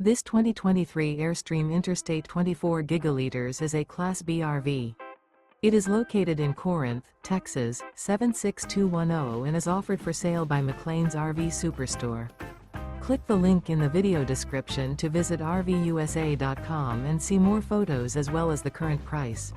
This 2023 Airstream Interstate 24 gigaliters is a Class B RV. It is located in Corinth, Texas, 76210 and is offered for sale by McClain's RV Superstore. Click the link in the video description to visit RVUSA.com and see more photos as well as the current price.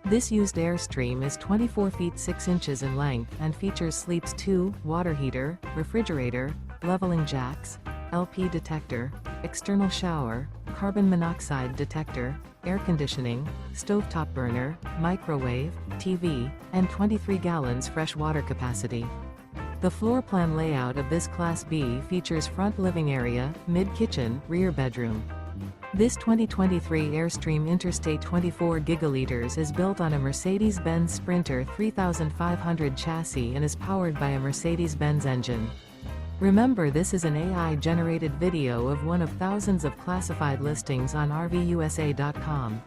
This used Airstream is 24 feet 6 inches in length and features sleeps 2, water heater, refrigerator, leveling jacks, LP detector, external shower, carbon monoxide detector, air conditioning, stovetop burner, microwave, TV, and 23 gallons fresh water capacity. The floor plan layout of this Class B features front living area, mid-kitchen, rear bedroom. This 2023 Airstream Interstate 24 gigaliters is built on a Mercedes-Benz Sprinter 3500 chassis and is powered by a Mercedes-Benz engine. Remember, this is an AI-generated video of one of thousands of classified listings on RVUSA.com.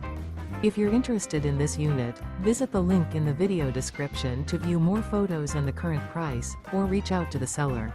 If you're interested in this unit, visit the link in the video description to view more photos and the current price, or reach out to the seller.